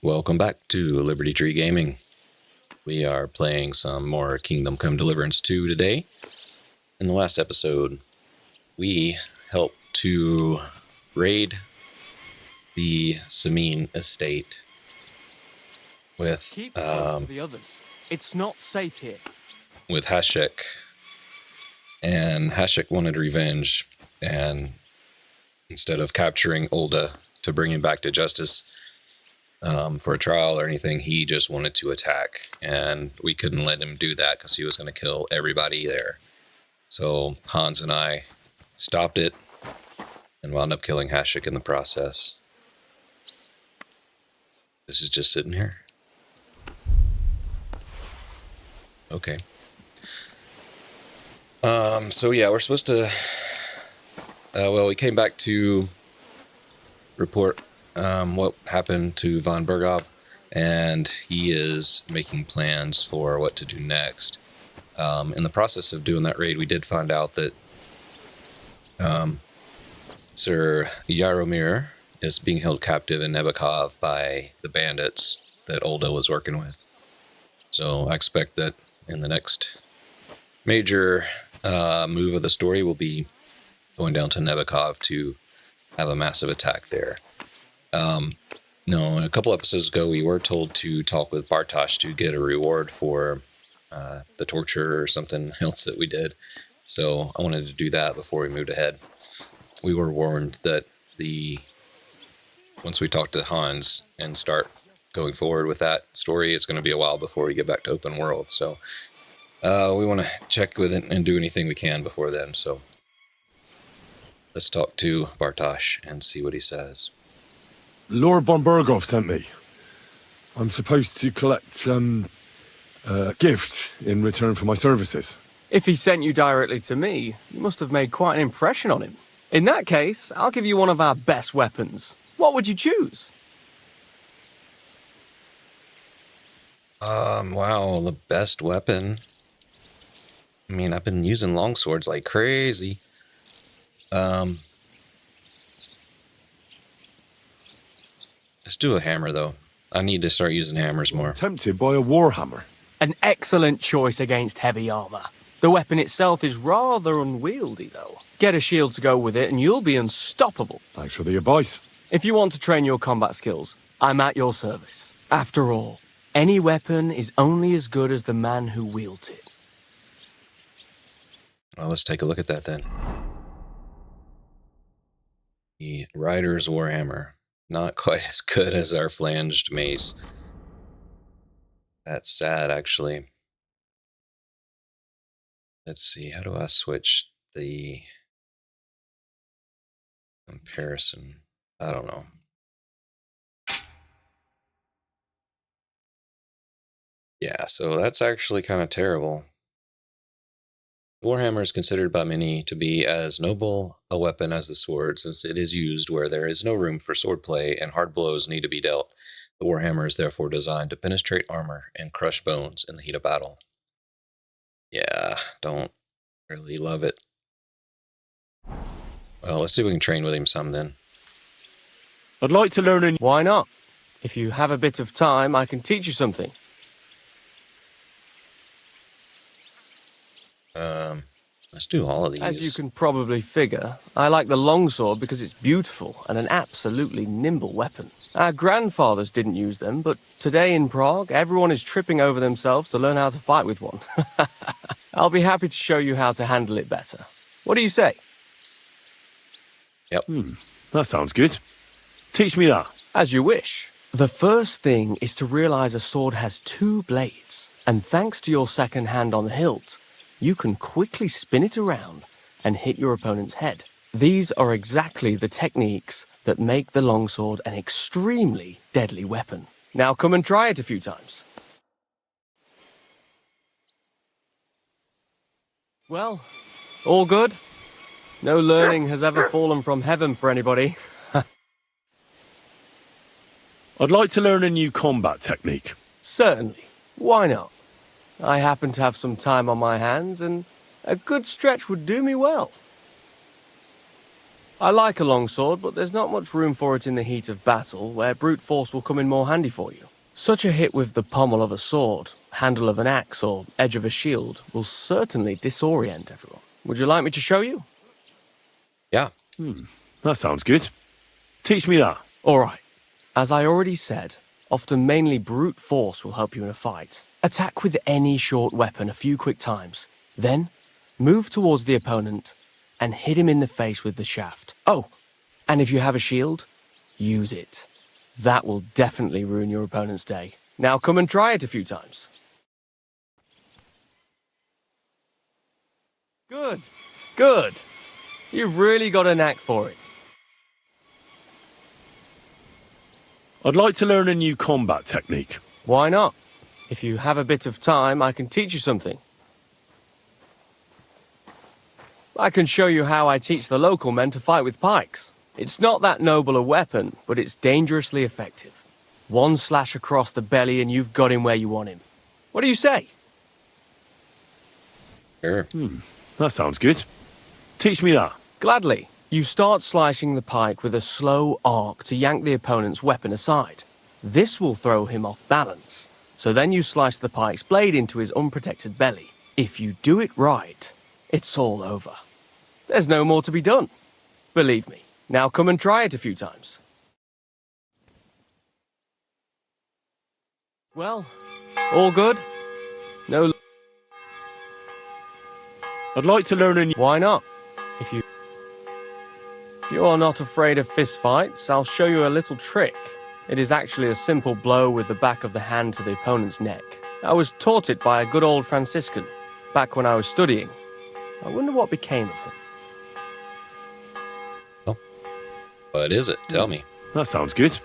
Welcome back to Liberty Tree Gaming. We are playing some more Kingdom Come Deliverance 2 today. In the last episode, we helped to raid the Samin estate with Keep close to the others. It's not safe here. With Hashek. And Hashek wanted revenge, and instead of capturing Ulda to bring him back to justice for a trial or anything, he just wanted to attack, and we couldn't let him do that because he was going to kill everybody there. So Hans and I stopped it and wound up killing Hashek in the process. This is just sitting here. Okay. So yeah, we're supposed to, we came back to report what happened to von Bergow, and he is making plans for what to do next. In the process of doing that raid, we did find out that Sir Jaromir is being held captive in Nebakov by the bandits that Ulda was working with. So I expect that in the next major move of the story, we'll be going down to Nebakov to have a massive attack there. No, a couple episodes ago, we were told to talk with Bartosch to get a reward for the torture or something else that we did. So I wanted to do that before we moved ahead. We were warned that once we talk to Hans and start going forward with that story, it's going to be a while before we get back to open world. So we want to check with it and do anything we can before then. So let's talk to Bartosch and see what he says. Lord von Bergow sent me. I'm supposed to collect a gift in return for my services. If he sent you directly to me, you must have made quite an impression on him. In that case, I'll give you one of our best weapons. What would you choose? Wow, the best weapon. I mean, I've been using longswords like crazy. Let's do a hammer, though. I need to start using hammers more. Tempted by a warhammer. An excellent choice against heavy armor. The weapon itself is rather unwieldy, though. Get a shield to go with it, and you'll be unstoppable. Thanks for the advice. If you want to train your combat skills, I'm at your service. After all, any weapon is only as good as the man who wields it. Well, let's take a look at that then. The Rider's Warhammer. Not quite as good as our flanged mace. That's sad, actually. Let's see, how do I switch the comparison? I don't know. Yeah, so that's actually kind of terrible. Warhammer is considered by many to be as noble a weapon as the sword, since it is used where there is no room for swordplay and hard blows need to be dealt. The Warhammer is therefore designed to penetrate armor and crush bones in the heat of battle. Yeah, don't really love it. Well, let's see if we can train with him some then. I'd like to learn a... Why not? If you have a bit of time, I can teach you something. Let's do all of these. As you can probably figure, I like the longsword because it's beautiful and an absolutely nimble weapon. Our grandfathers didn't use them, but today in Prague, everyone is tripping over themselves to learn how to fight with one. I'll be happy to show you how to handle it better. What do you say? Yep. That sounds good. Teach me that. As you wish. The first thing is to realize a sword has two blades, and thanks to your second hand on the hilt, you can quickly spin it around and hit your opponent's head. These are exactly the techniques that make the longsword an extremely deadly weapon. Now come and try it a few times. Well, all good? No learning has ever fallen from heaven for anybody. I'd like to learn a new combat technique. Certainly. Why not? I happen to have some time on my hands, and a good stretch would do me well. I like a longsword, but there's not much room for it in the heat of battle, where brute force will come in more handy for you. Such a hit with the pommel of a sword, handle of an axe, or edge of a shield will certainly disorient everyone. Would you like me to show you? Yeah. That sounds good. Teach me that. All right. As I already said, often mainly brute force will help you in a fight. Attack with any short weapon a few quick times. Then, move towards the opponent and hit him in the face with the shaft. Oh, and if you have a shield, use it. That will definitely ruin your opponent's day. Now come and try it a few times. Good, good. You've really got a knack for it. I'd like to learn a new combat technique. Why not? If you have a bit of time, I can teach you something. I can show you how I teach the local men to fight with pikes. It's not that noble a weapon, but it's dangerously effective. One slash across the belly and you've got him where you want him. What do you say? Sure. That sounds good. Teach me that. Gladly. You start slicing the pike with a slow arc to yank the opponent's weapon aside. This will throw him off balance. So then you slice the pike's blade into his unprotected belly. If you do it right, it's all over. There's no more to be done. Believe me. Now come and try it a few times. Well, all good? No... I'd like to learn a new... Why not? If you are not afraid of fistfights, I'll show you a little trick. It is actually a simple blow with the back of the hand to the opponent's neck. I was taught it by a good old Franciscan, back when I was studying. I wonder what became of him. Oh. What is it? Tell me. That sounds good.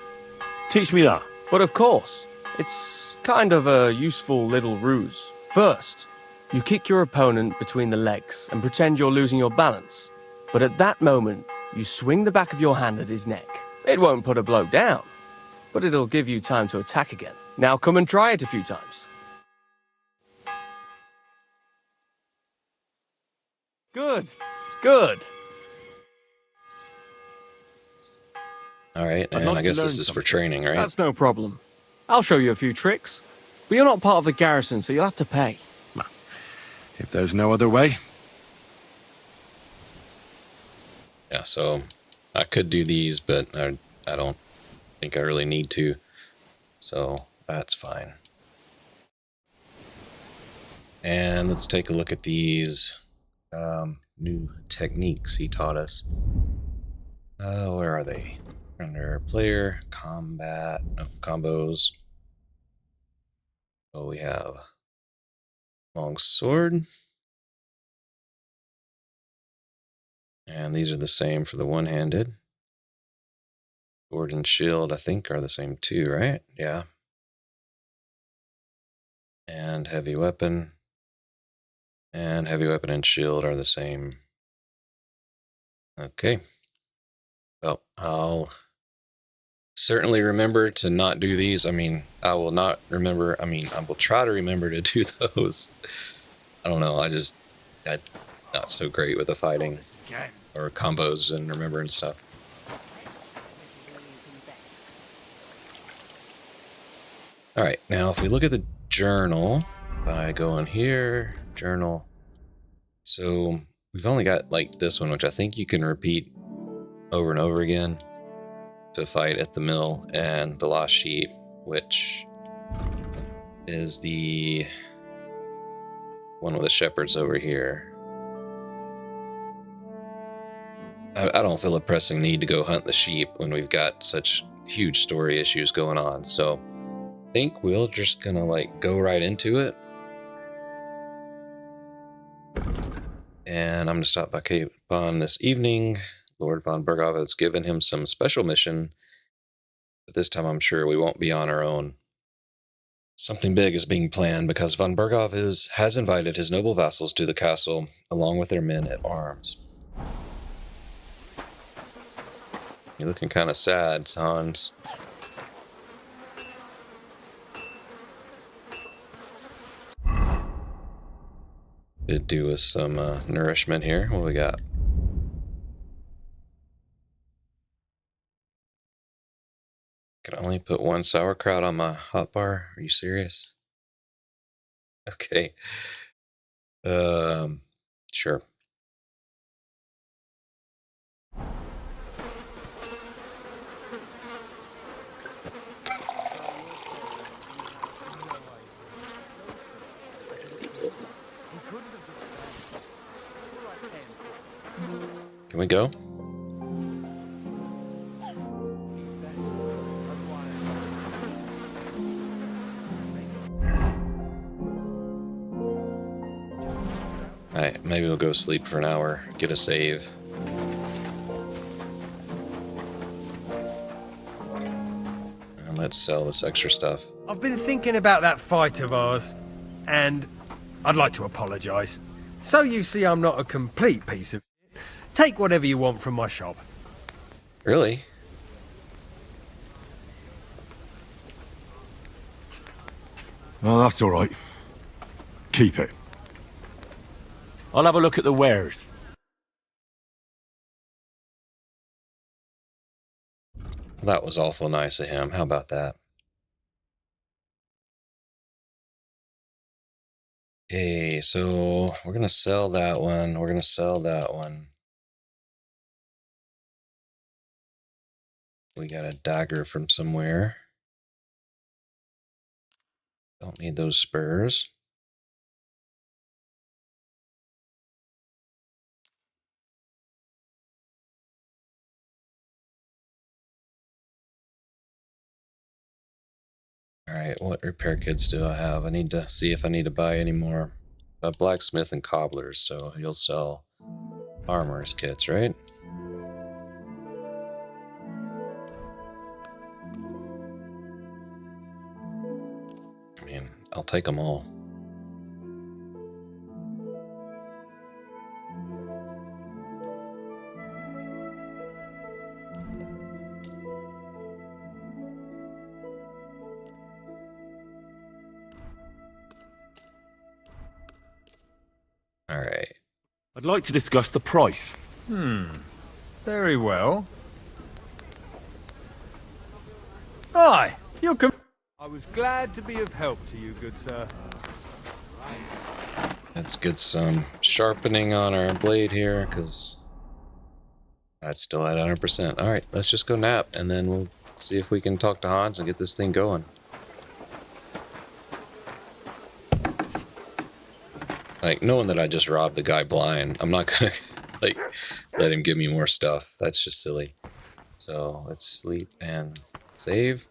Teach me that. But of course, it's kind of a useful little ruse. First, you kick your opponent between the legs and pretend you're losing your balance. But at that moment, you swing the back of your hand at his neck. It won't put a blow down, but it'll give you time to attack again. Now come and try it a few times. Good, good. All right, I'd and like I to guess this learn is for something. training, right? That's no problem. I'll show you a few tricks. But you're not part of the garrison, so you'll have to pay. If there's no other way. Yeah, so I could do these, but I don't think I really need to. So that's fine. And let's take a look at these new techniques he taught us. Where are they? Under player, combat, no, combos. So we have long sword. And these are the same for the one-handed. Sword and shield, I think, are the same too, right? Yeah. And heavy weapon. And heavy weapon and shield are the same. Okay. Well, I'll certainly remember to not do these. I mean, I will not remember. I mean, I will try to remember to do those. I don't know. I'm not so great with the fighting or combos and remembering stuff. All right. Now, if we look at the journal, I go in here, journal. So we've only got like this one, which I think you can repeat over and over again to fight at the mill, and the lost sheep, which is the one with the shepherds over here. I don't feel a pressing need to go hunt the sheep when we've got such huge story issues going on, so I think we're just gonna like go right into it. And I'm gonna stop by Capon this evening. Lord von Bergow has given him some special mission, but this time I'm sure we won't be on our own. Something big is being planned because von Bergow has invited his noble vassals to the castle along with their men at arms. You're looking kind of sad, Hans. Could do with some nourishment here. What we got? only put one sauerkraut on my hot bar? Are you serious? Okay. Sure. Can we go? Alright, maybe we'll go sleep for an hour, get a save. And let's sell this extra stuff. I've been thinking about that fight of ours, and I'd like to apologise. So you see I'm not a complete piece of shit. Take whatever you want from my shop. Really? Oh, that's all right. Keep it. I'll have a look at the wares. That was awful nice of him. How about that? Okay, so we're gonna sell that one. We're gonna sell that one. We got a dagger from somewhere. Don't need those spurs. Alright, what repair kits do I have? I need to see if I need to buy any more. Blacksmith and cobblers, so you'll sell armor's kits, right? I mean, I'll take them all. Alright. I'd like to discuss the price. Very well. Aye, you're I was glad to be of help to you, good sir. Let's get some sharpening on our blade here, because that's still at 100%. Alright, let's just go nap, and then we'll see if we can talk to Hans and get this thing going. Like, knowing that I just robbed the guy blind, I'm not gonna, like, let him give me more stuff. That's just silly. So, let's sleep and save.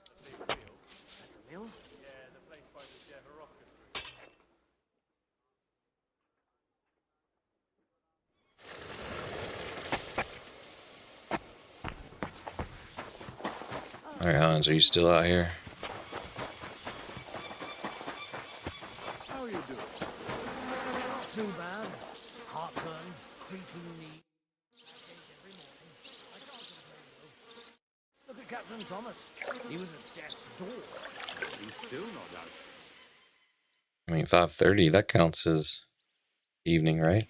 Alright, Hans, are you still out here? How are you doing? Not too bad. Heartburn, creeping knee. Every morning. I can't complain though. Look at Captain Thomas. He was at death's door. He's still not out. I mean, 5:30, that counts as evening, right?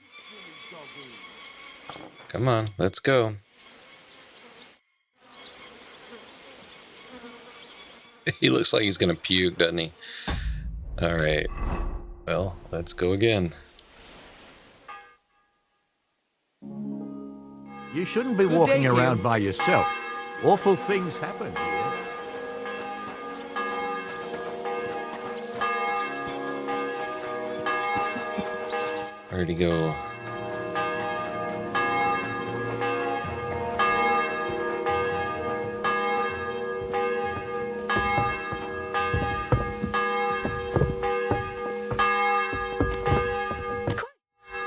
Come on, let's go. He looks like he's gonna puke, doesn't he? Alright. Well, let's go again. You shouldn't be walking around by yourself. Awful things happen here. Where'd he go?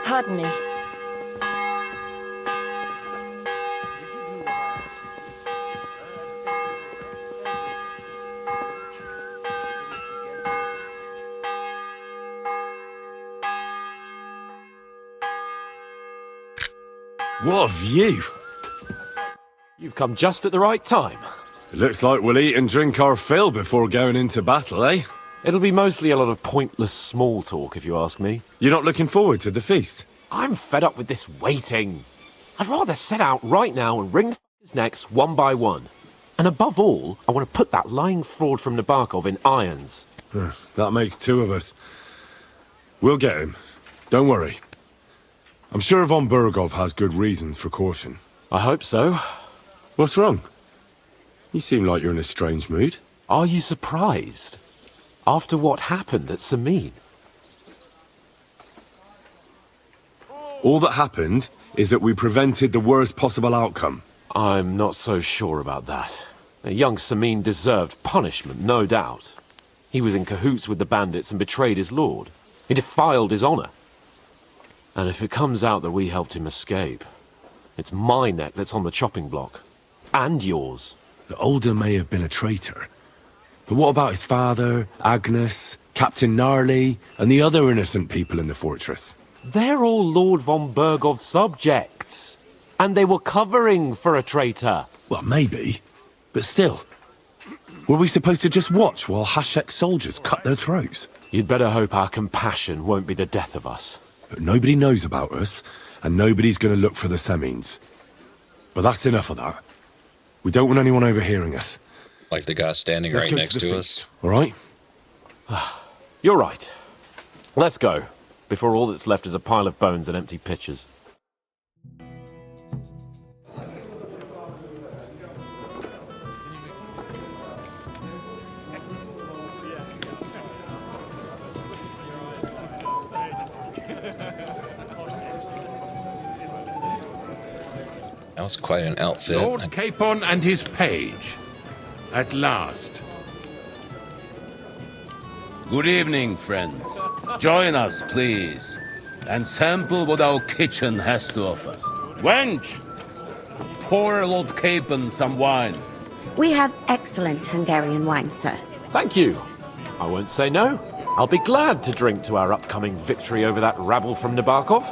Pardon me. What a view! You've come just at the right time. It looks like we'll eat and drink our fill before going into battle, eh? It'll be mostly a lot of pointless small talk, if you ask me. You're not looking forward to the feast? I'm fed up with this waiting. I'd rather set out right now and wring the f***ers' necks one by one. And above all, I want to put that lying fraud from Nebakov in irons. That makes two of us. We'll get him. Don't worry. I'm sure von Bergow has good reasons for caution. I hope so. What's wrong? You seem like you're in a strange mood. Are you surprised? After what happened at Samin? All that happened is that we prevented the worst possible outcome. I'm not so sure about that. Young Samin deserved punishment, no doubt. He was in cahoots with the bandits and betrayed his lord. He defiled his honor. And if it comes out that we helped him escape, it's my neck that's on the chopping block. And yours. The older may have been a traitor. But what about his father, Agnes, Captain Gnarly, and the other innocent people in the fortress? They're all Lord von Bergow's subjects. And they were covering for a traitor. Well, maybe. But still. Were we supposed to just watch while Hashek's soldiers cut their throats? You'd better hope our compassion won't be the death of us. But nobody knows about us, and nobody's going to look for the Semines. But that's enough of that. We don't want anyone overhearing us. Like the guy standing Let's right go next the to feast, us. all right? You're right. Let's go, before all that's left is a pile of bones and empty pitchers. That was quite an outfit. Lord Capon and his page. At last. Good evening, friends. Join us, please, and sample what our kitchen has to offer. Wench! Pour Lord Capon some wine. We have excellent Hungarian wine, sir. Thank you. I won't say no. I'll be glad to drink to our upcoming victory over that rabble from Nebakov.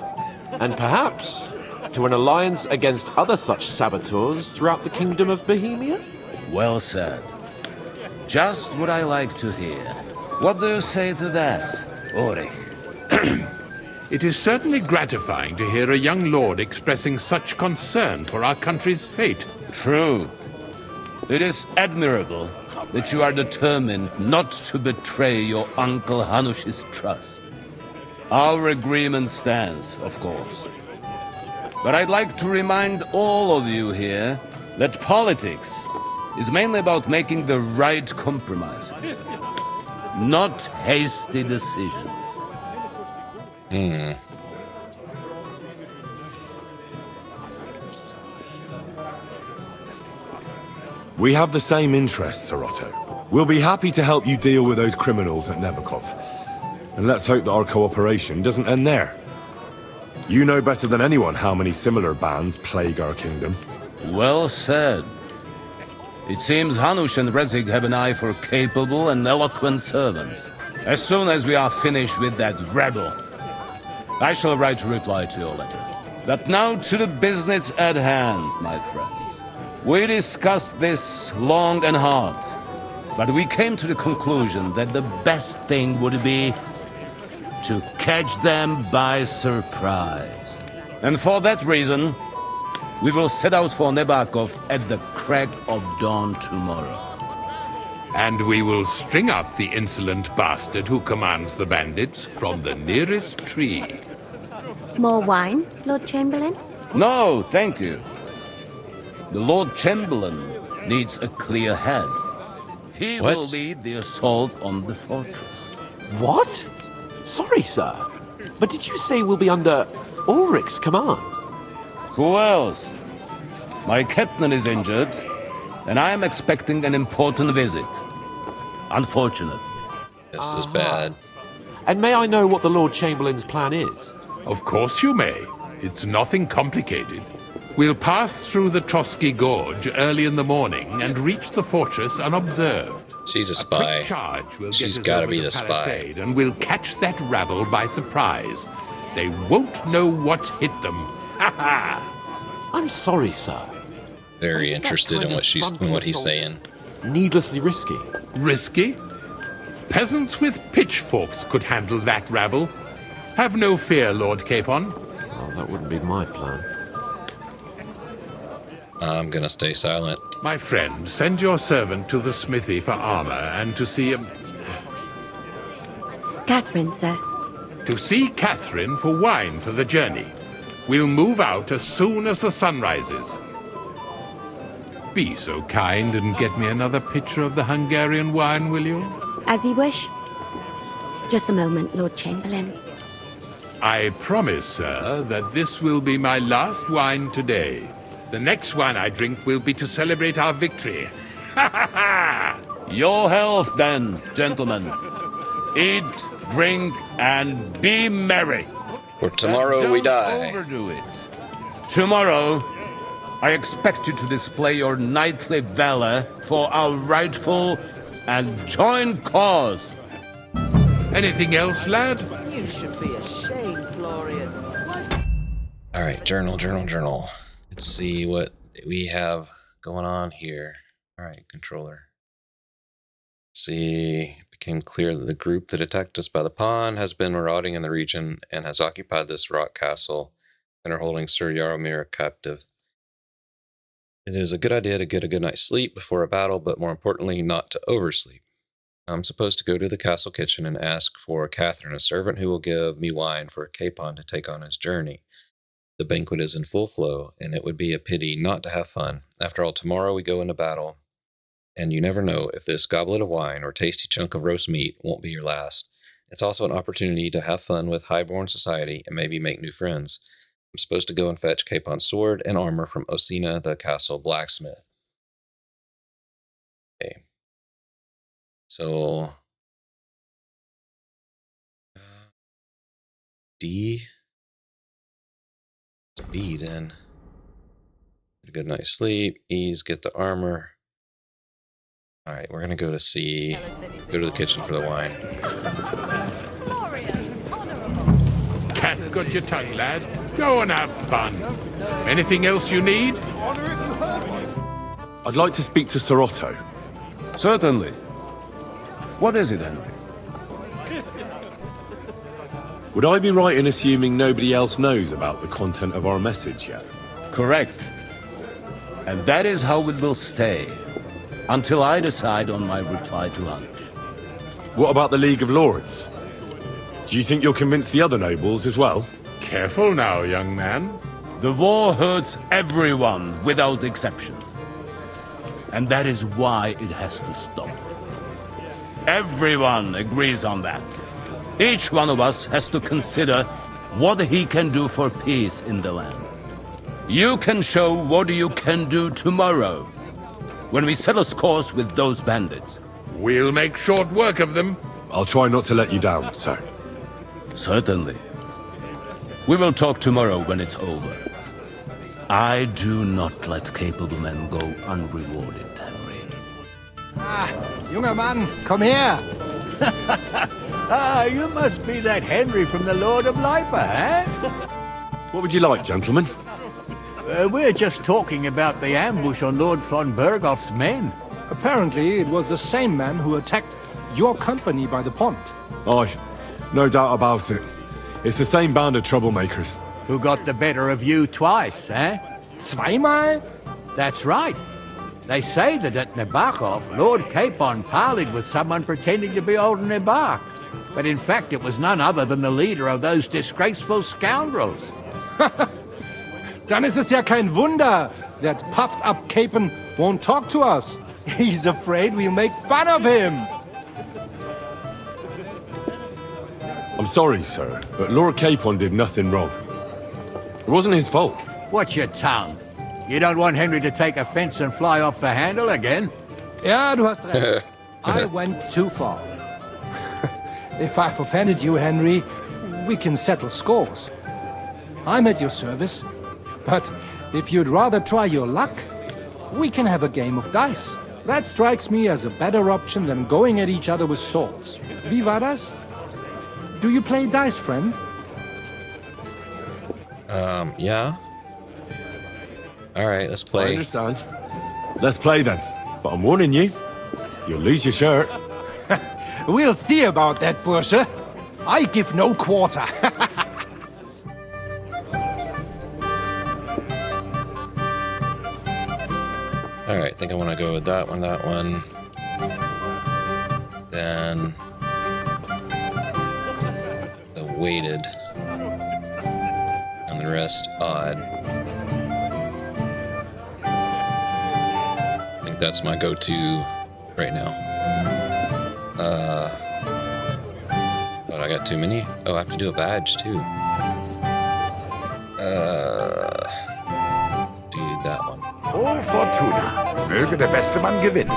And perhaps to an alliance against other such saboteurs throughout the kingdom of Bohemia? Well said. Just what I like to hear. What do you say to that, Ulrich? It is certainly gratifying to hear a young lord expressing such concern for our country's fate. True. It is admirable that you are determined not to betray your Uncle Hanush's trust. Our agreement stands, of course. But I'd like to remind all of you here that politics is mainly about making the right compromises, not hasty decisions. We have the same interests, Sir Otto. We'll be happy to help you deal with those criminals at Nebakov. And let's hope that our cooperation doesn't end there. You know better than anyone how many similar bands plague our kingdom. Well said. It seems Hanush and Rezig have an eye for capable and eloquent servants. As soon as we are finished with that rabble, I shall write a reply to your letter. But now to the business at hand, my friends. We discussed this long and hard, but we came to the conclusion that the best thing would be to catch them by surprise. And for that reason, we will set out for Nebakov at the crack of dawn tomorrow. And we will string up the insolent bastard who commands the bandits from the nearest tree. More wine, Lord Chamberlain? No, thank you. The Lord Chamberlain needs a clear head. He will lead the assault on the fortress. What? Sorry, sir. But did you say we'll be under Ulrich's command? Who else? My captain is injured, and I am expecting an important visit. Unfortunate. This is bad. And may I know what the Lord Chamberlain's plan is? Of course you may. It's nothing complicated. We'll pass through the Trotsky Gorge early in the morning and reach the fortress unobserved. She's a spy. Quick charge will She's get us gotta over be the the spy. palisade, and we'll catch that rabble by surprise. They won't know what hit them. Ha ha! I'm sorry, sir. Very interested in what he's saying. Needlessly risky. Risky? Peasants with pitchforks could handle that rabble. Have no fear, Lord Capon. Well, that wouldn't be my plan. I'm gonna stay silent. My friend, send your servant to the smithy for armor and to see Catherine, sir. to see Catherine for wine for the journey. We'll move out as soon as the sun rises. Be so kind and get me another pitcher of the Hungarian wine, will you? As you wish. Just a moment, Lord Chamberlain. I promise, sir, that this will be my last wine today. The next wine I drink will be to celebrate our victory. Ha ha ha! Your health, then, gentlemen. Eat, drink, and be merry. For tomorrow we Don't die. overdo it. Tomorrow, I expect you to display your knightly valor for our rightful and joint cause. Anything else, lad? You should be ashamed, Florian. All right, journal. Let's see what we have going on here. All right, controller. Let's see, it became clear that the group that attacked us by the pond has been marauding in the region and has occupied this rock castle and are holding Sir Jaromir captive. It is a good idea to get a good night's sleep before a battle, but more importantly, not to oversleep. I'm supposed to go to the castle kitchen and ask for Katherine, a servant who will give me wine for Capon to take on his journey. The banquet is in full flow, and it would be a pity not to have fun. After all, tomorrow we go into battle, and you never know if this goblet of wine or tasty chunk of roast meat won't be your last. It's also an opportunity to have fun with highborn society and maybe make new friends. I'm supposed to go and fetch Capon's sword and armor from Osina, the castle blacksmith. Okay. So, D. It's B then. Get a good night's sleep. E's get the armor. All right, we're gonna go to C. Go to the kitchen for the wine. Cat got your tongue, lad. Go and have fun. Anything else you need? I'd like to speak to Sir Otto. Certainly. What is it, Henry? Would I be right in assuming nobody else knows about the content of our message yet? Correct. And that is how it will stay, until I decide on my reply to Ulrich. What about the League of Lords? Do you think you'll convince the other nobles as well? Careful now, young man. The war hurts everyone without exception. And that is why it has to stop. Everyone agrees on that. Each one of us has to consider what he can do for peace in the land. You can show what you can do tomorrow, when we settle scores with those bandits. We'll make short work of them. I'll try not to let you down, sir. Certainly. We will talk tomorrow when it's over. I do not let capable men go unrewarded, Henry. Junger Mann, komm her! You must be that Henry from the Lord of Lipa, eh? What would you like, gentlemen? We're just talking about the ambush on Lord von Bergoff's men. Apparently, it was the same man who attacked your company by the pond. Aye, no doubt about it. It's the same band of troublemakers. Who got the better of you twice, eh? Zweimal? That's right. They say that at Nebakov, Lord Capon parleyed with someone pretending to be old Embark. But in fact, it was none other than the leader of those disgraceful scoundrels. Dann ist es ja kein Wunder that puffed-up Capon won't talk to us. He's afraid we'll make fun of him. I'm sorry, sir, but Lord Capon did nothing wrong. It wasn't his fault. Watch your tongue. You don't want Henry to take offense and fly off the handle again? Ja, du hast recht. I went too far. If I've offended you, Henry, we can settle scores. I'm at your service. But if you'd rather try your luck, we can have a game of dice. That strikes me as a better option than going at each other with swords. Wie war das? Do you play dice, friend? Yeah. All right, let's I play. understand. Let's play then. But I'm warning you, you'll lose your shirt. We'll see about that, Bursche. I give no quarter. think I want to go with that one, Then the weighted, and the rest odd. I think that's my go-to right now. But I got too many. Oh, I have to do a badge too. Do that one. Oh, Fortuna. Möge der beste Mann gewinnen. I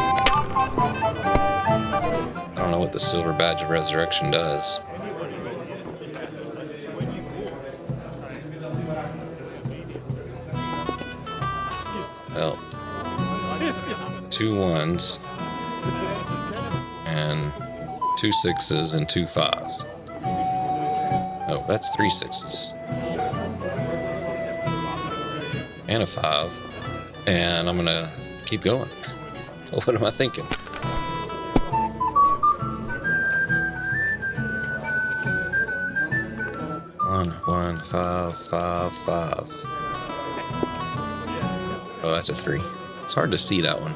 don't know what the silver badge of resurrection does. Well, 2 1s and 2 6s and 2 5s. Oh, that's 3 6s and a 5, and I'm gonna keep going. What am I thinking? One, 5, 5, 5. Oh, that's a 3. It's hard to see that one.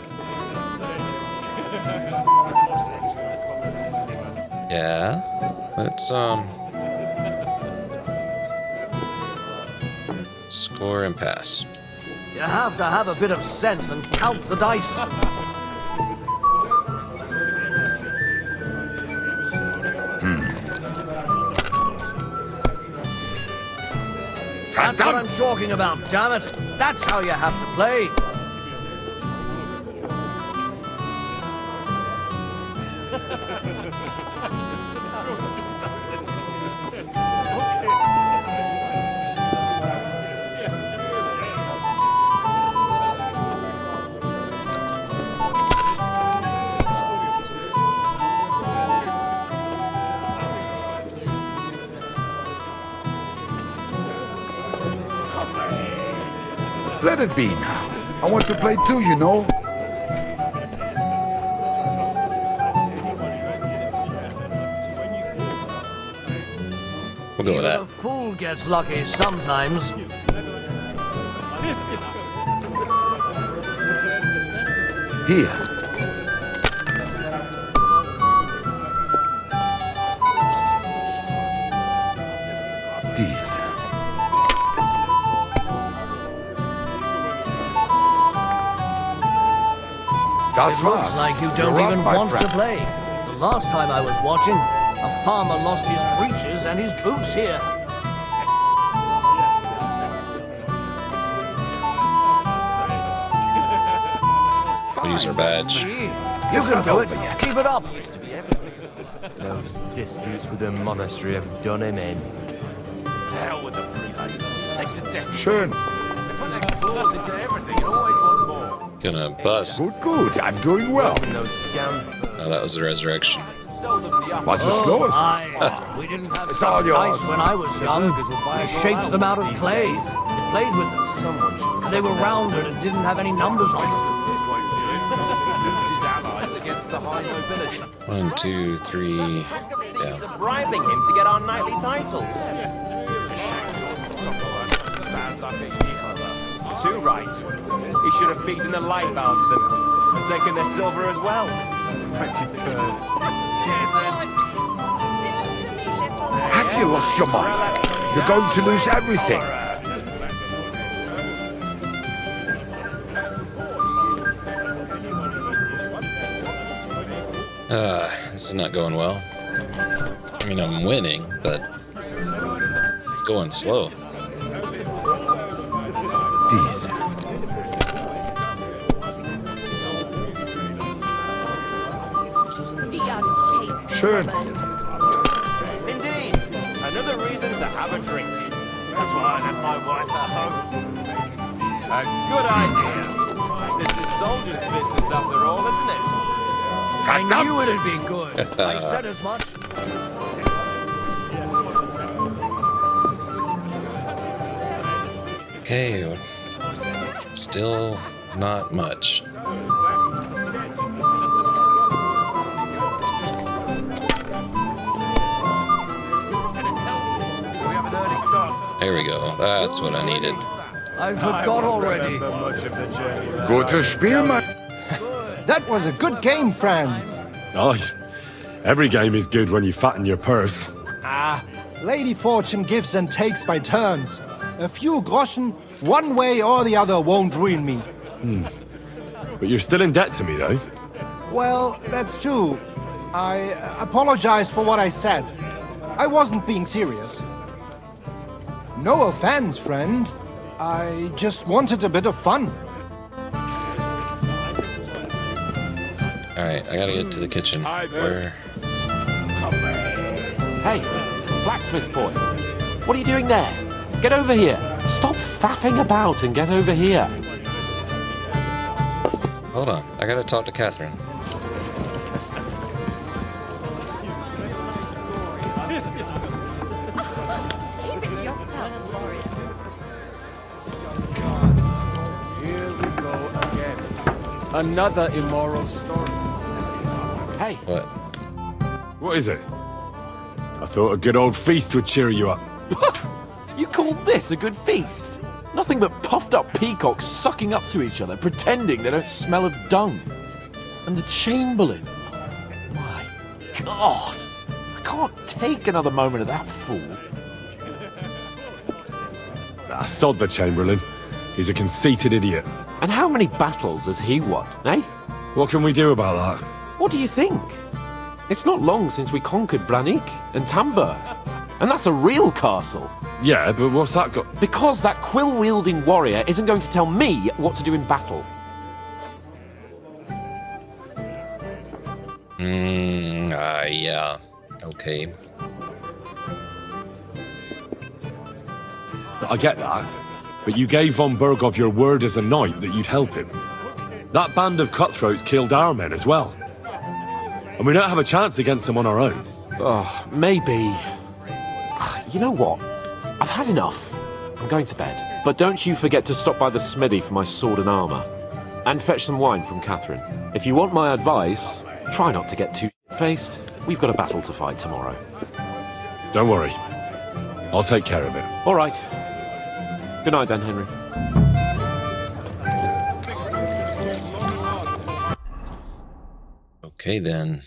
Yeah, let's score and pass. You have to have a bit of sense and count the dice. That's what I'm talking about, damn it. That's how you have to play. Let it be now. I want to play too, you know. We'll go with that. A fool gets lucky sometimes. Here. Diese. It looks like you don't even want to play. The last time I was watching, a farmer lost his breeches and his boots here. Use our badge. See? You can do it. Keep it up. Those disputes with the monastery have done him in. To hell with the prelate. Sick to death. Schön. They put their claws into everything and always want more. Gonna bust. Good. I'm doing well. Oh, that was the resurrection. Was ist los? We didn't have It's all such yours. dice when I was young. We shaped them out of clay. Played with them. They were rounded and didn't have any numbers on them. 1, 2, 3. Yeah. Bribing him to get our knightly titles. Too right. He should have beaten the life out of them and taken their silver as well. Wretched curs. Cheers, then. Have you lost your mind? You're going to lose everything. This is not going well. I mean, I'm winning, but it's going slow. Diese. Schön. Indeed. Another reason to have a drink. That's why I left my wife at home. A good idea. This is soldier's business after all, isn't it? I knew it'd be good. I said as much. Okay, still not much. There we go. That's what I needed. I forgot already. Gutes Spiel, Mann. That was a good game, friends. Oh, every game is good when you fatten your purse. Ah, Lady Fortune gives and takes by turns. A few groschen, one way or the other, won't ruin me. But you're still in debt to me, though. Well, that's true. I apologize for what I said. I wasn't being serious. No offense, friend. I just wanted a bit of fun. Alright, I gotta get to the kitchen. Where? Hey, blacksmith boy. What are you doing there? Get over here. Stop faffing about and get over here. Hold on, I gotta talk to Catherine. Keep it to yourself, Florian. Here we go again. Another immoral story. Hey. What? What is it? I thought a good old feast would cheer you up. You call this a good feast? Nothing but puffed up peacocks sucking up to each other, pretending they don't smell of dung. And the Chamberlain. My God. I can't take another moment of that fool. Sod the Chamberlain. He's a conceited idiot. And how many battles has he won, eh? What can we do about that? What do you think? It's not long since we conquered Vranik and Tambur. And that's a real castle. Yeah, but what's that got? Because that quill-wielding warrior isn't going to tell me what to do in battle. Yeah. Okay. I get that. But you gave von Bergow your word as a knight that you'd help him. That band of cutthroats killed our men as well. And we don't have a chance against them on our own. Oh, maybe. You know what? I've had enough. I'm going to bed. But don't you forget to stop by the smithy for my sword and armour. And fetch some wine from Catherine. If you want my advice, try not to get too faced. We've got a battle to fight tomorrow. Don't worry. I'll take care of it. All right. Good night then, Henry. Okay then.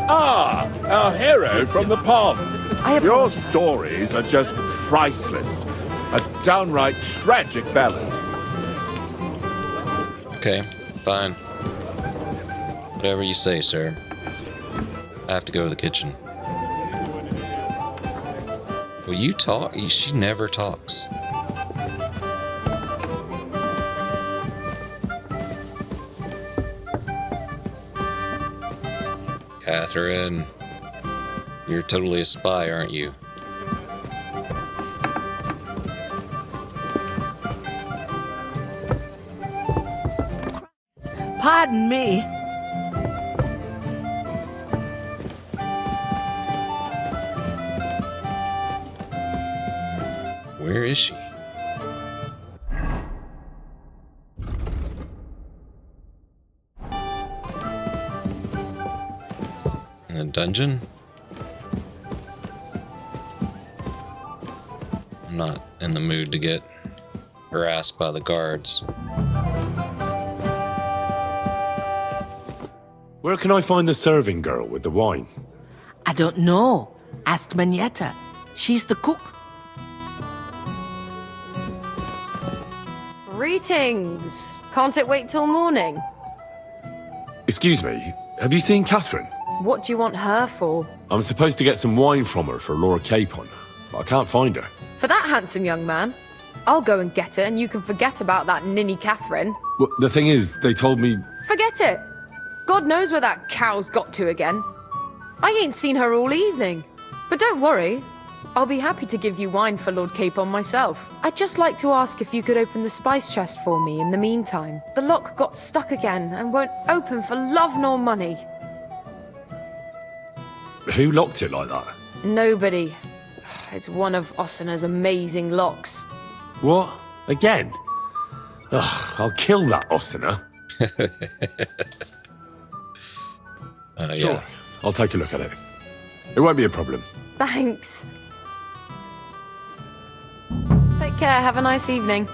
Ah, our hero from the pond. Your stories are just priceless. A downright tragic ballad. Okay, fine. Whatever you say, sir. I have to go to the kitchen. Will you talk? She never talks. Catherine, you're totally a spy, aren't you? Pardon me. Where is she? In a dungeon? I'm not in the mood to get harassed by the guards. Where can I find the serving girl with the wine? I don't know. Ask Manietta. She's the cook. Greetings. Can't it wait till morning? Excuse me, have you seen Catherine? What do you want her for? I'm supposed to get some wine from her for Lord Capon, but I can't find her. For that handsome young man? I'll go and get her and you can forget about that ninny Catherine. Well, the thing is, they told me... Forget it. God knows where that cow's got to again. I ain't seen her all evening. But don't worry. I'll be happy to give you wine for Lord Capon myself. I'd just like to ask if you could open the spice chest for me in the meantime. The lock got stuck again and won't open for love nor money. Who locked it like that? Nobody. It's one of Osina's amazing locks. What? Again? Ugh, I'll kill that Osina. Sure, Yeah. I'll take a look at it. It won't be a problem. Thanks. care. Have a nice evening.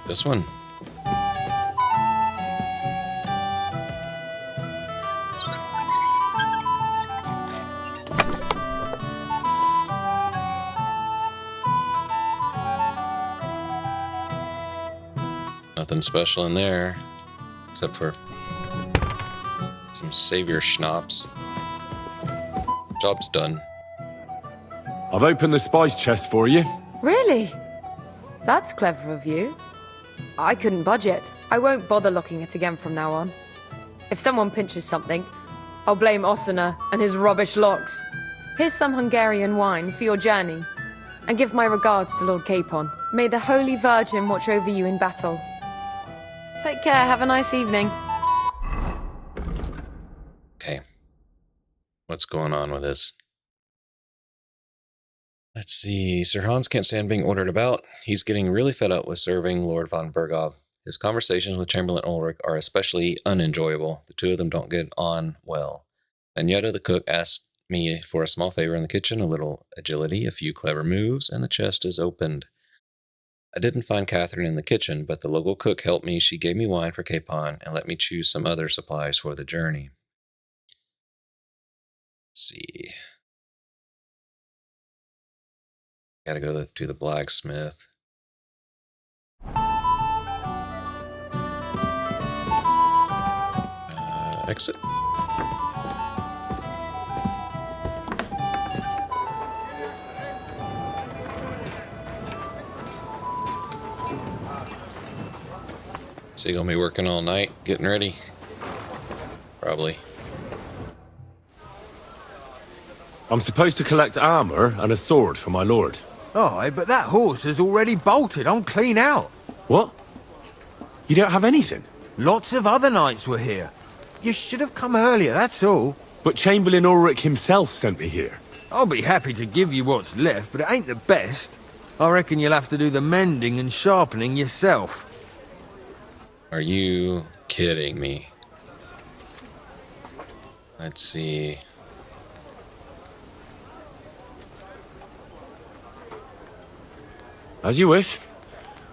This one. Nothing special in there, except for some savior schnapps. Job's done. I've opened the spice chest for you. Really? That's clever of you. I couldn't budget. I won't bother looking it again from now on. If someone pinches something, I'll blame Osina and his rubbish locks. Here's some Hungarian wine for your journey. And give my regards to Lord Capon. May the Holy Virgin watch over you in battle. Take care. Have a nice evening. Okay. What's going on with this? Let's see. Sir Hans can't stand being ordered about. He's getting really fed up with serving Lord von Bergow. His conversations with Chamberlain Ulrich are especially unenjoyable. The two of them don't get on well. Agneta, the cook, asked me for a small favor in the kitchen, a little agility, a few clever moves, and the chest is opened. I didn't find Katherine in the kitchen, but the local cook helped me. She gave me wine for Capon and let me choose some other supplies for the journey. Let's see. Gotta go to the blacksmith. Exit. So you gonna be working all night, getting ready? Probably. I'm supposed to collect armor and a sword for my lord. Aye, but that horse has already bolted on clean out. What? You don't have anything? Lots of other knights were here. You should have come earlier, that's all. But Chamberlain Ulrich himself sent me here. I'll be happy to give you what's left, but it ain't the best. I reckon you'll have to do the mending and sharpening yourself. Are you kidding me? Let's see. As you wish.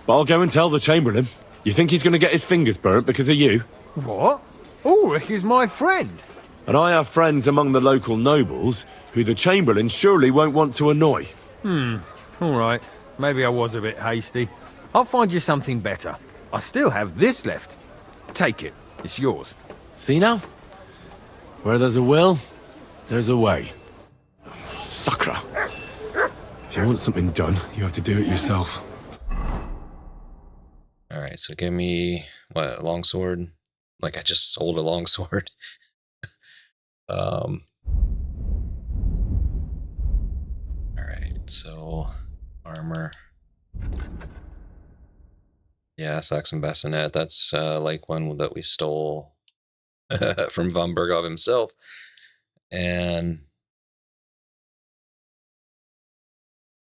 But I'll go and tell the Chamberlain. You think he's going to get his fingers burnt because of you? What? Ulrich is my friend. And I have friends among the local nobles who the Chamberlain surely won't want to annoy. All right. Maybe I was a bit hasty. I'll find you something better. I still have this left. Take it. It's yours. See now? Where there's a will, there's a way. Sakra. If you want something done, you have to do it yourself. Alright, so give me, what, a longsword? Like I just sold a longsword. Alright, so armor. Yeah, Saxon bassinet. That's like one that we stole from von Bergow himself. And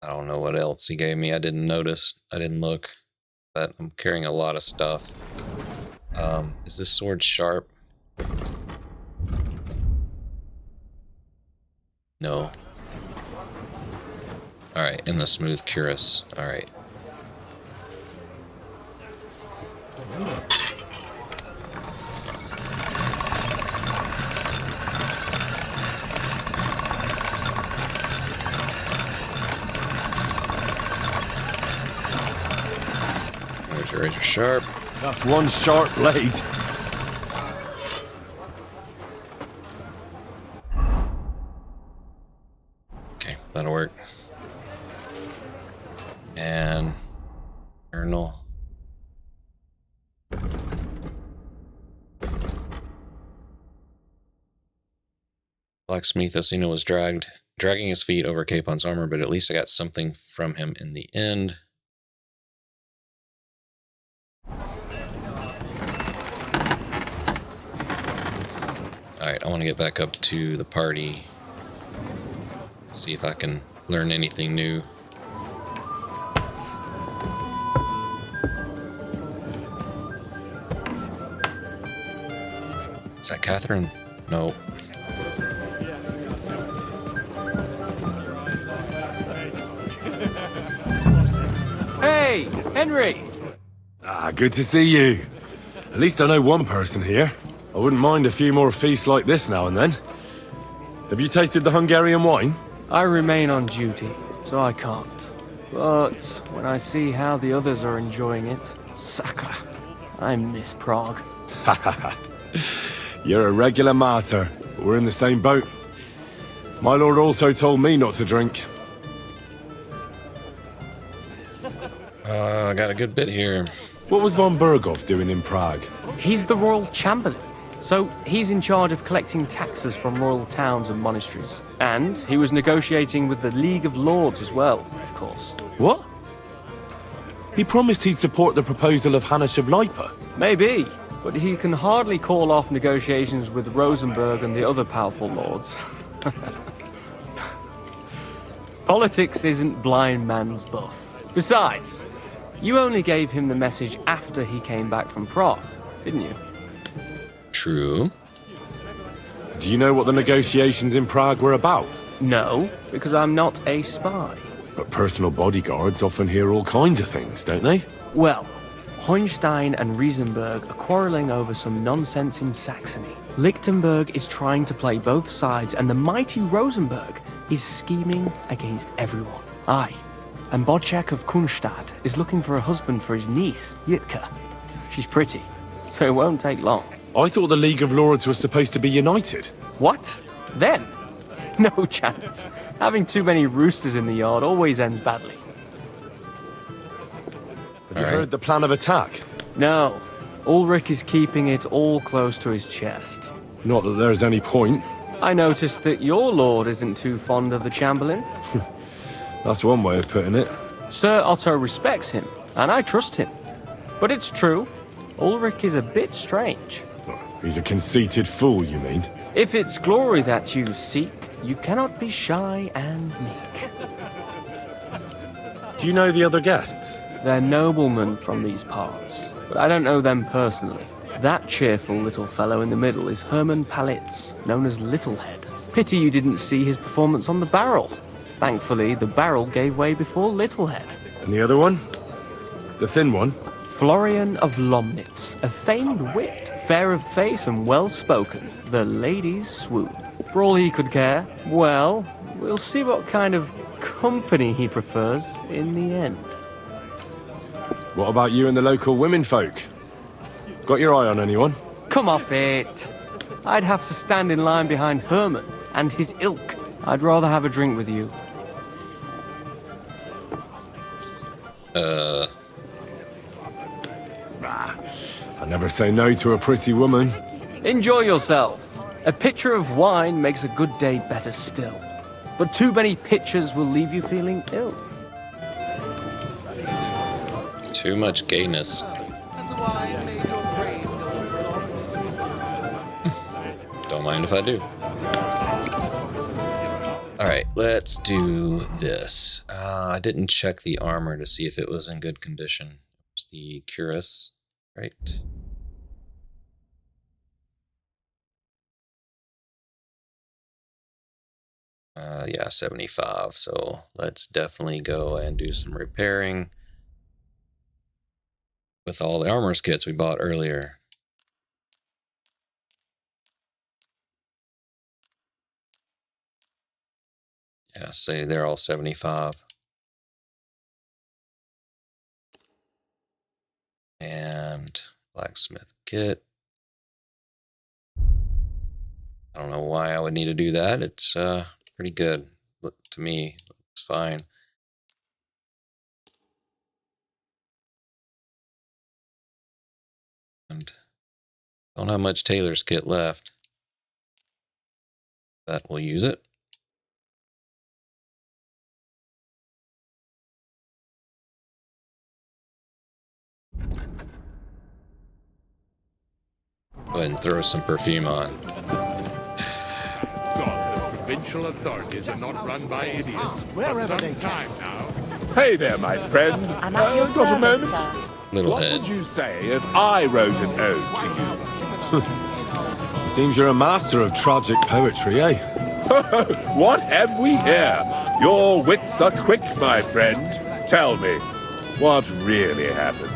I don't know what else he gave me. I didn't notice. I didn't look. But I'm carrying a lot of stuff. Is this sword sharp? No. Alright, in the smooth cuirass. Alright. There's your razor sharp. That's one sharp blade. Okay, that'll work. And journal. Blacksmith Osina was dragging his feet over Capon's armor, but at least I got something from him in the end. Alright, I want to get back up to the party. See if I can learn anything new. Is that Katherine? No. Hey, Henry! Ah, good to see you. At least I know one person here. I wouldn't mind a few more feasts like this now and then. Have you tasted the Hungarian wine? I remain on duty, so I can't. But when I see how the others are enjoying it, sacre, I miss Prague. You're a regular martyr. We're in the same boat. My lord also told me not to drink. I got a good bit here. What was von Bergow doing in Prague? He's the royal chamberlain. So he's in charge of collecting taxes from royal towns and monasteries. And he was negotiating with the League of Lords as well, of course. What? He promised he'd support the proposal of Hannes of Lipa. Maybe, but he can hardly call off negotiations with Rosenberg and the other powerful lords. Politics isn't blind man's buff. Besides, you only gave him the message after he came back from Prague, didn't you? True. Do you know what the negotiations in Prague were about? No, because I'm not a spy. But personal bodyguards often hear all kinds of things, don't they? Well, Hohenstein and Riesenberg are quarreling over some nonsense in Saxony. Lichtenberg is trying to play both sides, and the mighty Rosenberg is scheming against everyone. Aye, and Bodczak of Kunstadt is looking for a husband for his niece, Yitka. She's pretty, so it won't take long. I thought the League of Lords was supposed to be united. What? Then? No chance. Having too many roosters in the yard always ends badly. Have you heard the plan of attack? No. Ulrich is keeping it all close to his chest. Not that there's any point. I noticed that your lord isn't too fond of the Chamberlain. That's one way of putting it. Sir Otto respects him, and I trust him. But it's true, Ulrich is a bit strange. He's a conceited fool, you mean? If it's glory that you seek, you cannot be shy and meek. Do you know the other guests? They're noblemen from these parts, but I don't know them personally. That cheerful little fellow in the middle is Hermann Palitz, known as Littlehead. Pity you didn't see his performance on the barrel. Thankfully, the barrel gave way before Littlehead. And the other one? The thin one? Florian of Lomnitz, a famed wit, fair of face and well-spoken. The ladies swoon. For all he could care, well, we'll see what kind of company he prefers in the end. What about you and the local womenfolk? Got your eye on anyone? Come off it. I'd have to stand in line behind Hermann and his ilk. I'd rather have a drink with you. I never say no to a pretty woman. Enjoy yourself. A pitcher of wine makes a good day better still. But too many pitchers will leave you feeling ill. Too much gayness. Don't mind if I do. Alright, let's do this. I didn't check the armor to see if it was in good condition. It was the cuirass, right? Yeah, 75. So let's definitely go and do some repairing with all the armor's kits we bought earlier. Yeah, say they're all 75. And blacksmith kit. I don't know why I would need to do that. It's pretty good. Look, to me, looks fine. And don't have much tailor's kit left. But we'll use it. Go ahead and throw some perfume on. Provincial authorities are not run by idiots. Wherever For some they time now. Hey there, my friend. I'm at your got a service, moment? sir. What Littlehead. would you say if I wrote an ode to you? Seems you're a master of tragic poetry, eh? What have we here? Your wits are quick, my friend. Tell me, What really happened?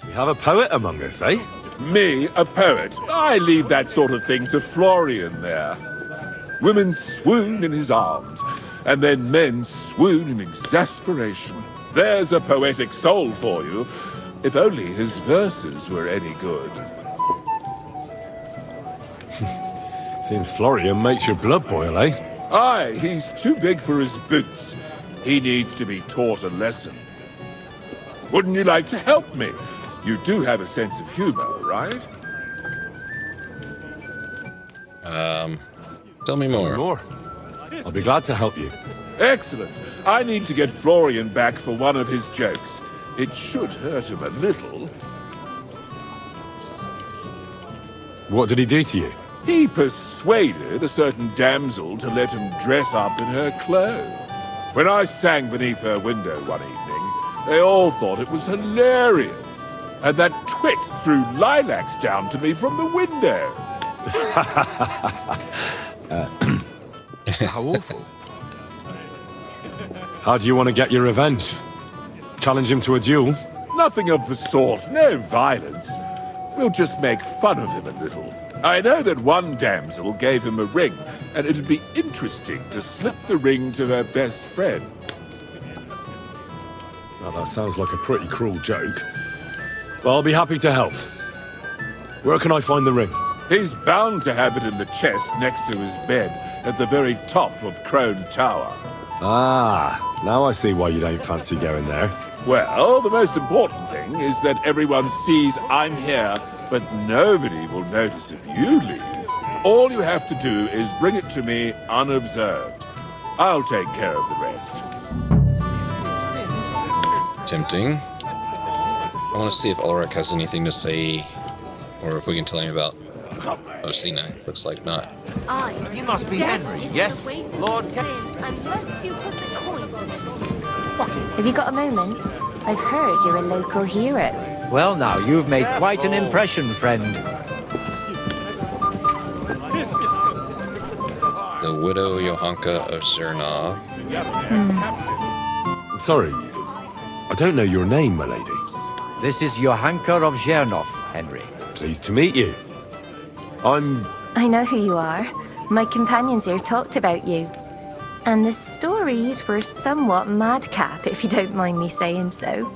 We have a poet among us, eh? Me, a poet? I leave that sort of thing to Florian there. Women swoon in his arms, and then men swoon in exasperation. There's a poetic soul for you, if only his verses were any good. Seems Florian makes your blood boil, eh? Aye, he's too big for his boots. He needs to be taught a lesson. Wouldn't you like to help me? You do have a sense of humor, right? Tell me more. I'll be glad to help you. Excellent. I need to get Florian back for one of his jokes. It should hurt him a little. What did he do to you? He persuaded a certain damsel to let him dress up in her clothes. When I sang beneath her window one evening, they all thought it was hilarious. And that twit threw lilacs down to me from the window. How awful. How do you want to get your revenge? Challenge him to a duel? Nothing of the sort. No violence. We'll just make fun of him a little. I know that one damsel gave him a ring, and it'd be interesting to slip the ring to her best friend. Well, that sounds like a pretty cruel joke. But I'll be happy to help. Where can I find the ring? He's bound to have it in the chest next to his bed, at the very top of Crone Tower. Ah, now I see why you don't fancy going there. Well, the most important thing is that everyone sees I'm here, but nobody will notice if you leave. All you have to do is bring it to me unobserved. I'll take care of the rest. Tempting. I want to see if Ulrich has anything to say, or if we can tell him about Osina. Looks like not. You must be Henry, yes? Lord Have you got a moment? I've heard you're a local hero. Well now, you've made quite an impression, friend. The widow Johanka of Zhernov. I'm sorry, I don't know your name, my lady. This is Johanka of Zhernov, Henry. Pleased to meet you. I know who you are. My companions here talked about you. And the stories were somewhat madcap, if you don't mind me saying so.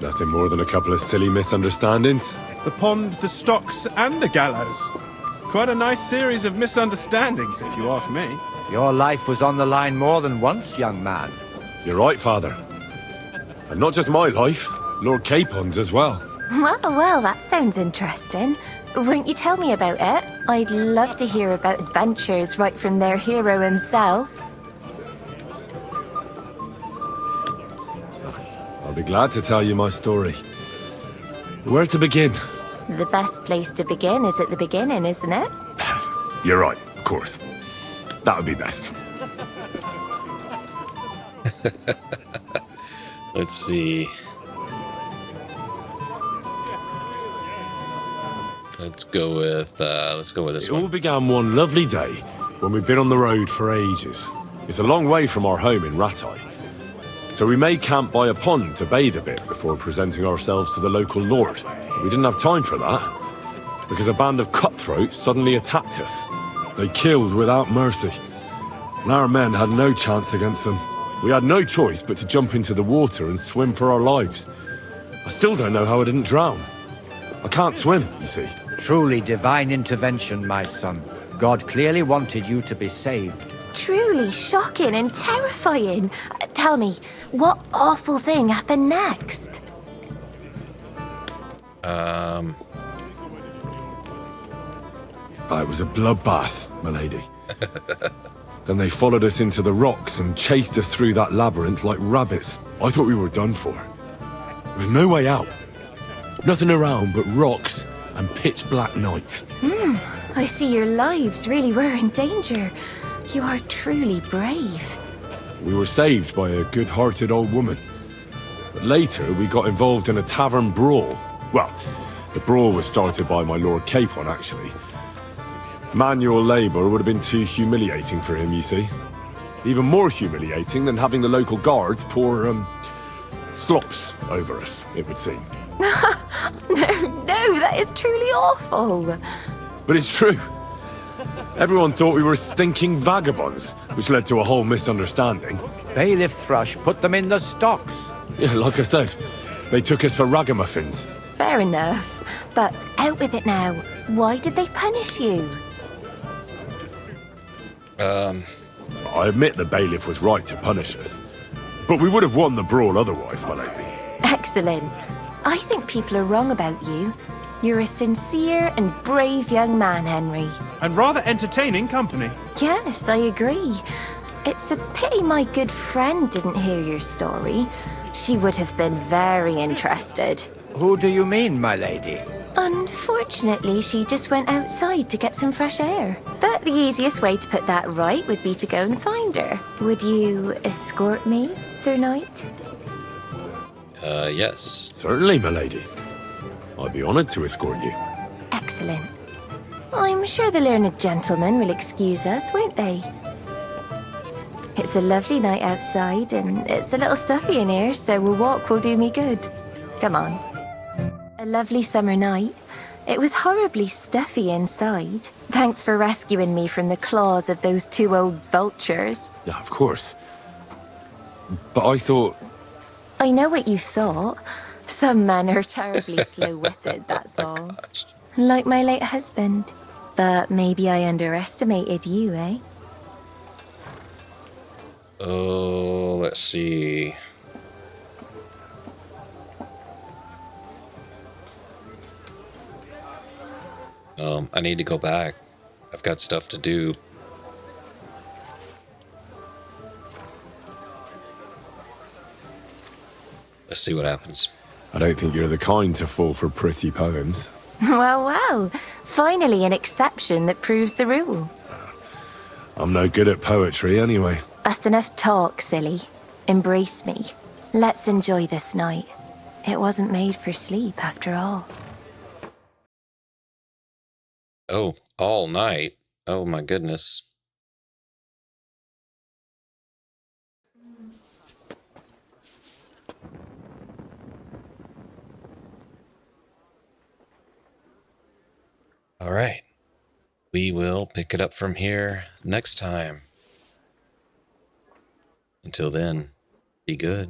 Nothing more than a couple of silly misunderstandings. The pond, the stocks, and the gallows. Quite a nice series of misunderstandings, if you ask me. Your life was on the line more than once, young man. You're right, Father. And not just my life, Lord Capon's as well. Well, that sounds interesting. Won't you tell me about it? I'd love to hear about adventures right from their hero himself. I'll be glad to tell you my story. Where to begin? The best place to begin is at the beginning, isn't it? You're right, of course. That would be best. Let's see. Let's go with this It one. all began one lovely day when we'd been on the road for ages. It's a long way from our home in Ratai. So we made camp by a pond to bathe a bit before presenting ourselves to the local lord. We didn't have time for that, because a band of cutthroats suddenly attacked us. They killed without mercy, and our men had no chance against them. We had no choice but to jump into the water and swim for our lives. I still don't know how I didn't drown. I can't swim, you see. Truly divine intervention, my son. God clearly wanted you to be saved. Truly shocking and terrifying. Tell me, what awful thing happened next? It was a bloodbath, milady. Then they followed us into the rocks and chased us through that labyrinth like rabbits. I thought we were done for. There was no way out. Nothing around but rocks and pitch black night. I see your lives really were in danger. You are truly brave. We were saved by a good-hearted old woman. But later, we got involved in a tavern brawl. Well, the brawl was started by my Lord Capon, actually. Manual labor would have been too humiliating for him, you see. Even more humiliating than having the local guards pour, slops over us, it would seem. No, that is truly awful. But it's true. Everyone thought we were stinking vagabonds, which led to a whole misunderstanding. Bailiff Thrush put them in the stocks. Yeah, like I said, they took us for ragamuffins. Fair enough. But out with it now. Why did they punish you? I admit the bailiff was right to punish us. But we would have won the brawl otherwise, my lady. Excellent. I think people are wrong about you. You're a sincere and brave young man, Henry. And rather entertaining company. Yes, I agree. It's a pity my good friend didn't hear your story. She would have been very interested. Who do you mean, my lady? Unfortunately, she just went outside to get some fresh air. But the easiest way to put that right would be to go and find her. Would you escort me, Sir Knight? Yes. Certainly, my lady. I'd be honored to escort you. Excellent. I'm sure the learned gentlemen will excuse us, won't they? It's a lovely night outside, and it's a little stuffy in here, so a walk will do me good. Come on. A lovely summer night. It was horribly stuffy inside. Thanks for rescuing me from the claws of those two old vultures. Yeah, of course. But I thought... I know what you thought. Some men are terribly slow-witted, that's all. Like my late husband. But maybe I underestimated you, eh? Oh, let's see. I need to go back. I've got stuff to do. Let's see what happens. I don't think you're the kind to fall for pretty poems. Well. Finally an exception that proves the rule. I'm no good at poetry anyway. That's enough talk, silly. Embrace me. Let's enjoy this night. It wasn't made for sleep, after all. Oh, all night? Oh my goodness. All right. We will pick it up from here next time. Until then, be good.